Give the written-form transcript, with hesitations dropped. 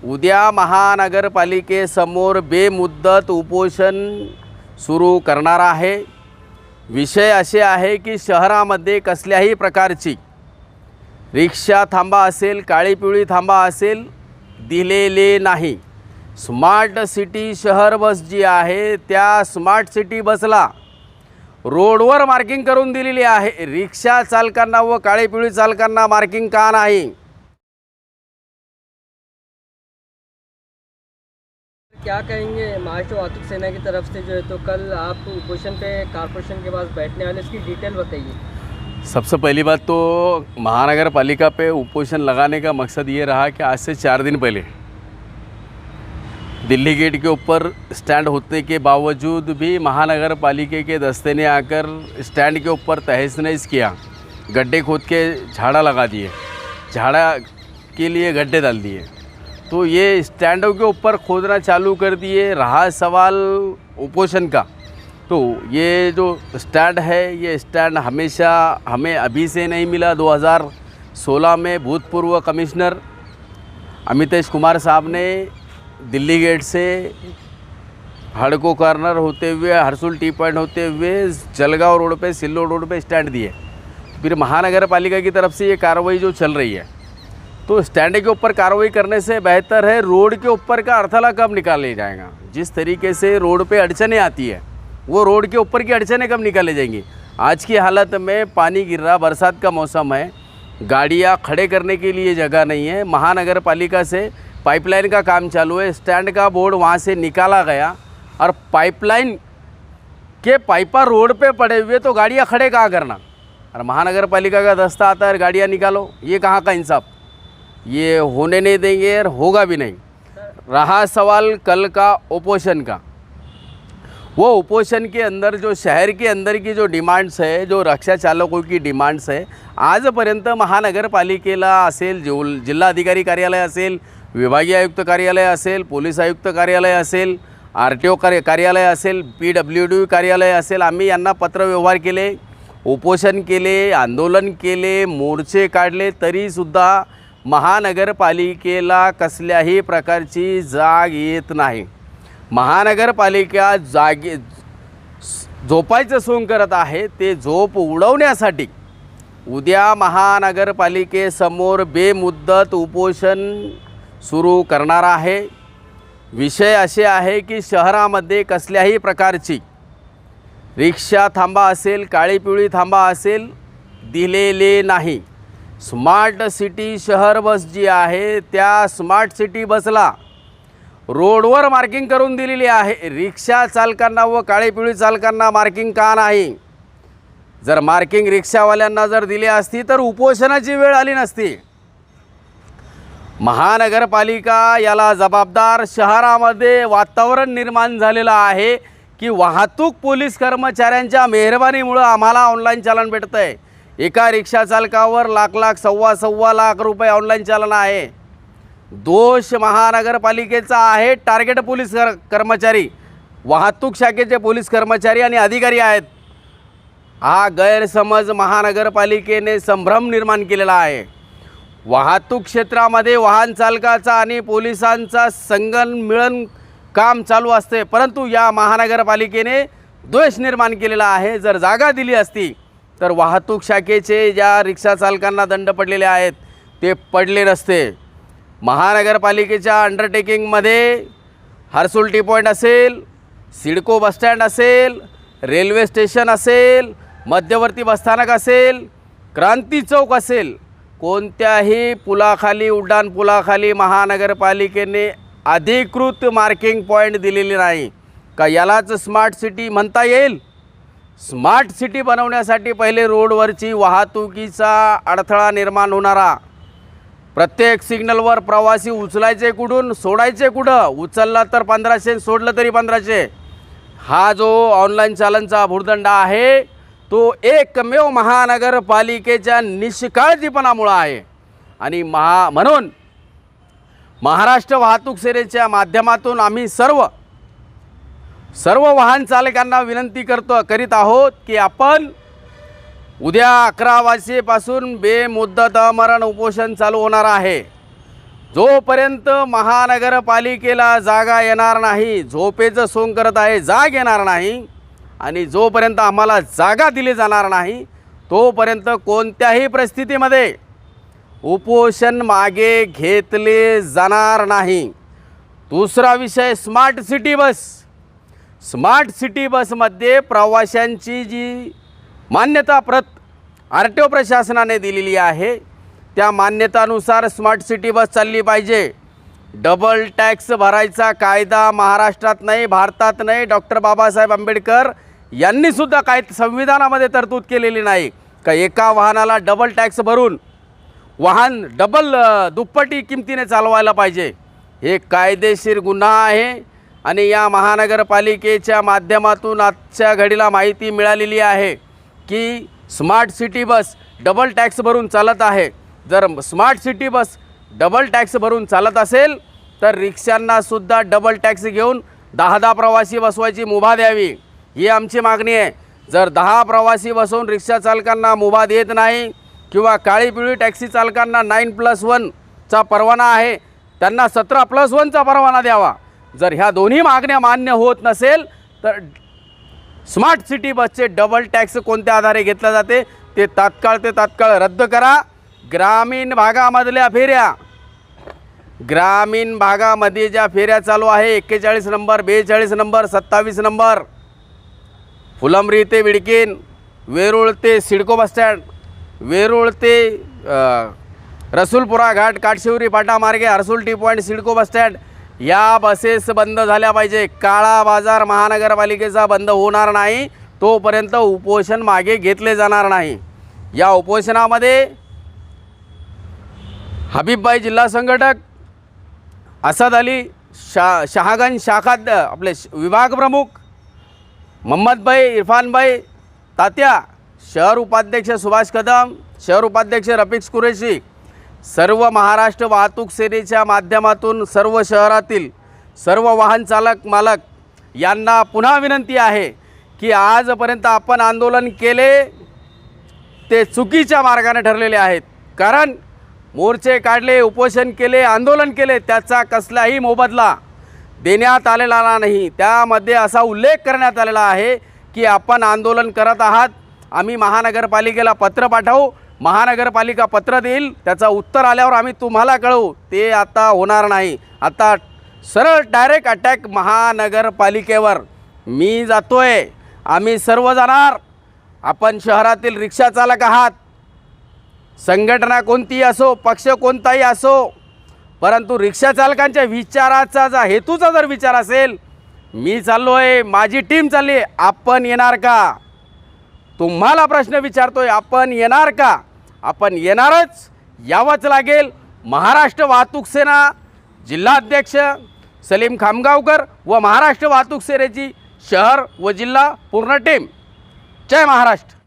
उद्या महानगरपालिकेसमोर बेमुदत उपोषण सुरू करणार आहे। विषय असे आहे की शहरामध्ये कसल्याही प्रकारची रिक्षा थांबा असेल, काळी पिवळी थांबा असेल दिलेले नाही। स्मार्ट सिटी शहर बस जी आहे त्या स्मार्ट सिटी बसला रोडवर मार्किंग करून दिलेली आहे। रिक्षा चालकांना व काळी पिवळी चालकांना मार्किंग का नाही? क्या कहेंगे महाराष्ट्र वाहतुक सेना की तरफ से जो है तो कल आप उपोषण पे कारपोरेशन के पास बैठने वाले, इसकी डिटेल बताइए। सबसे पहली बात तो महानगर पालिका पे उपोषण लगाने का मकसद ये रहा कि आज से 4 दिन पहले दिल्ली गेट के ऊपर स्टैंड होने के बावजूद भी महानगर पालिका के दस्ते ने आकर स्टैंड के ऊपर तहस नहस किया, गड्ढे खोद के झाड़ा लगा दिए, झाड़ा के लिए गड्ढे डाल दिए। तो ये स्टैंडों के ऊपर खोदना चालू कर दिए। रहा सवाल उपोषण का, तो ये जो स्टैंड है ये स्टैंड हमेशा हमें अभी से नहीं मिला। 2016 में भूतपूर्व कमिश्नर अमितेश कुमार साहब ने दिल्ली गेट से हड़को कॉर्नर होते हुए हरसुल टी पॉइंट होते हुए जलगांव रोड पे, सिल्लोड रोड पे स्टैंड दिए। फिर महानगर पालिका की तरफ से ये कार्रवाई जो चल रही है, तो स्टैंड के ऊपर कार्रवाई करने से बेहतर है रोड के ऊपर का अड़थला कब निकाले जाएगा। जिस तरीके से रोड पे अड़चने आती है वो रोड के ऊपर की अड़चने कब निकाले जाएंगी। आज की हालत में पानी गिर रहा, बरसात का मौसम है, गाड़ियाँ खड़े करने के लिए जगह नहीं है। महानगर पालिका से पाइपलाइन का काम चालू है, स्टैंड का बोर्ड वहाँ से निकाला गया और पाइपलाइन के पाइपा रोड पे पड़े हुए, तो गाड़ियाँ खड़े कहाँ करना। और महानगर पालिका का दस्ता आता है गाड़ियाँ निकालो, ये कहाँ का इंसाफ। ये होने नहीं देंगे और होगा भी नहीं। रहा सवाल कल का उपोषण का, वो उपोषण के अंदर जो शहर के अंदर की जो डिमांड्स है, जो रिक्षा चालकों की डिमांड्स है, आजपर्यंत महानगरपालिकेला असेल, जिल्हाधिकारी कार्यालय असेल, विभागीय आयुक्त कार्यालय असेल, पोलीस आयुक्त कार्यालय असेल, RTO कार्यालय असेल, PWD कार्यालय असेल, आम्ही यांना पत्रव्यवहार केले, उपोषण केले, आंदोलन केले, मोर्चे काढले, तरीसुद्धा महानगरपालिकेला कसल्याही प्रकारची जाग येत नाही। महानगरपालिका जागे झोपायचं सोंग करत आहे। ते झोप उडवण्यासाठी उद्या महानगरपालिकेसमोर बेमुदत उपोषण सुरू करणार आहे। विषय असे आहे की शहरामध्ये कसल्याही प्रकारची रिक्षा थांबा असेल, काळी पिवळी थांबा असेल दिलेले नाही। स्मार्ट सिटी शहर बस जी आहे त्या स्मार्ट सिटी बसला रोडवर मार्किंग करून दिलेली आहे। रिक्षा चालकांना व काळी पिवळी चालकांना मार्किंग का नाही? जर मार्किंग रिक्षावाल्यांना जर दिली असती तर उपोषणाची वेळ आली नसती। महानगरपालिका याला जबाबदार। शहरामध्ये वातावरण निर्माण झालेलं आहे की वाहतूक पोलीस कर्मचाऱ्यांच्या मेहरबानीमुळे आम्हाला ऑनलाईन चालन भेटतं आहे। एका रिक्षा चालकावर लाख सव्वा लाख रुपये ऑनलाईन चालन आहे। दोष महानगरपालिकेचा आहे। टार्गेट पोलीस कर्मचारी, वाहतूक शाखेचे पोलीस कर्मचारी आणि अधिकारी आहेत। हा गैरसमज महानगरपालिकेने संभ्रम निर्माण केलेला आहे। वाहतूक क्षेत्रामध्ये वाहन चालकाचा आणि पोलिसांचा संगनमिळन काम चालू असते, परंतु या महानगरपालिकेने द्वेष निर्माण केलेला आहे। जर जागा दिली असती तर वाहतूक शाखेचे ज्या रिक्षा चालकांना दंड पडलेले आहेत ते पडले नसते। महानगरपालिकेच्या अंडरटेकिंगमध्ये हरसुल टी पॉइंट असेल, सिडको बसस्टँड असेल, रेल्वे स्टेशन असेल, मध्यवर्ती बसस्थानक असेल, क्रांती चौक असेल, कोणत्याही पुलाखाली, उड्डाण पुलाखाली महानगरपालिकेने अधिकृत मार्किंग पॉईंट दिलेली नाही। का यालाच स्मार्ट सिटी म्हणता येईल? स्मार्ट सिटी बनवण्यासाठी पहिले रोडवरची वाहतुकीचा अडथळा निर्माण होणारा, प्रत्येक सिग्नलवर प्रवासी उचलायचे कुठून, सोडायचे कुठं, उचलला तर 1500, सोडलं तरी 1500, हा जो ऑनलाईन चालनचा भुर्दंड आहे तो एकमेव महानगरपालिकेच्या निष्काळजीपणामुळे आहे। आणि म्हणून महाराष्ट्र वाहतूक सेनेच्या माध्यमातून आम्ही सर्व वाहन चालकांना विनंती करीत आहोत की आपण उद्या 11 वाजेपासून बेमुदत अमरण उपोषण चालू होणार आहे। जोपर्यंत महानगरपालिकेला जागा येणार नाही, झोपेचं सोंग करत आहे, जाग येणार नाही आणि जोपर्यंत आम्हाला जागा दिली जाणार नाही तोपर्यंत कोणत्याही परिस्थितीमध्ये उपोषण मागे घेतले जाणार नाही. दुसरा विषय smart city bus. Smart city बसमध्ये प्रवाशांची जी मान्यता प्रत RTO प्रशासनाने दिलेली आहे त्या मान्यतानुसार स्मार्ट सिटी बस चालली पाहिजे. डबल टॅक्स भरायचा कायदा महाराष्ट्रात नाही, भारतात नाही. डॉक्टर बाबासाहेब आंबेडकर यांनीसुद्धा काय संविधानामध्ये तरतूद केलेली नाही का एका वाहनाला डबल टॅक्स भरून वाहन दुप्पटी किमतीने चालवायला पाहिजे. हे कायदेशीर गुन्हा आहे आणि या महानगरपालिकेच्या माध्यमातून आजच्या घडीला माहिती मिळालेली आहे की smart city bus double tax भरून चालत आहे. जर smart city bus double tax भरून चालत असेल तर रिक्षांनासुद्धा डबल टॅक्स घेऊन 10 प्रवासी बसवायची मुभा द्यावी, ही आमची मागणी आहे. जर 10 प्रवासी बसवून रिक्षा चालकांना मुभा देत नाही किंवा काळी पिवळी टॅक्सी चालकांना 9+1चा परवाना आहे त्यांना 17+1चा परवाना द्यावा. जर ह्या दोन्ही मागण्या मान्य होत नसेल तर स्मार्ट सिटी बसचे डबल टॅक्स कोणत्या आधारे घेतला जाते ते तात्काळ रद्द करा. ग्रामीण भागामधल्या फेऱ्या, ग्रामीण भागामध्ये ज्या फेऱ्या चालू आहे 41 नंबर, 42 नंबर, 27 नंबर, फुलंब्री ते बिडकीन, वेरूळ ते सिडको बसस्टँड, वेरूळ ते रसूलपुरा घाट, काटशिवरी फाटा मार्गे Harsul T point, CIDCO bus stand, या बसेस बंद झाल्या पाहिजे. काळा बाजार महानगरपालिकेचा बंद होणार नाही तोपर्यंत उपोषण मागे घेतले जाणार नाही. या उपोषणामध्ये हबीबभाई जिल्हा संघटक, असद अली शहागंज शाखा आपले विभाग प्रमुख, मोहम्मदभाई, इरफानभाई तात्या, शहर उपाध्यक्ष सुभाष कदम, शहर उपाध्यक्ष रफिक कुरेशी, सर्व महाराष्ट्र वाहतूक सेनेच्या माध्यमातून सर्व शहरातील सर्व वाहन चालक मालक यांना पुन्हा विनंती आहे की आजपर्यंत आपण आंदोलन केले ते चुकीच्या मार्गाने ठरलेले आहेत. कारण मोर्चे काढले, उपोषण केले, आंदोलन केले, त्याचा कसलाही मोबदला देण्यात आलेला नाही. त्यामध्ये असा उल्लेख करण्यात आलेला आहे की आपण आंदोलन करत आहात, आम्ही महानगरपालिकेला पत्र पाठवू, महानगरपालिका पत्र देईल, त्याचं उत्तर आल्यावर आम्ही तुम्हाला कळवू. ते आता होणार नाही. आता सरळ डायरेक्ट अटॅक महानगरपालिकेवर. मी जातोय, आम्ही सर्व जाणार. आपण शहरातील रिक्षा चालक आहात, संघटना कोणतीही असो, पक्ष कोणताही असो, परंतु रिक्षा चालकांच्या विचाराचा हेतूचा जर विचार असेल, मी चाललो आहे, माझी टीम चालली आहे, आपण येणार का? तुम्हाला प्रश्न विचारतोय, आपण येणार का? आपण येणारच, यावंच लागेल. महाराष्ट्र वाहतूक सेना जिल्हाध्यक्ष सलीम खामगावकर व महाराष्ट्र वाहतूक सेनेची शहर व जिल्हा पूर्ण टीम. जय महाराष्ट्र.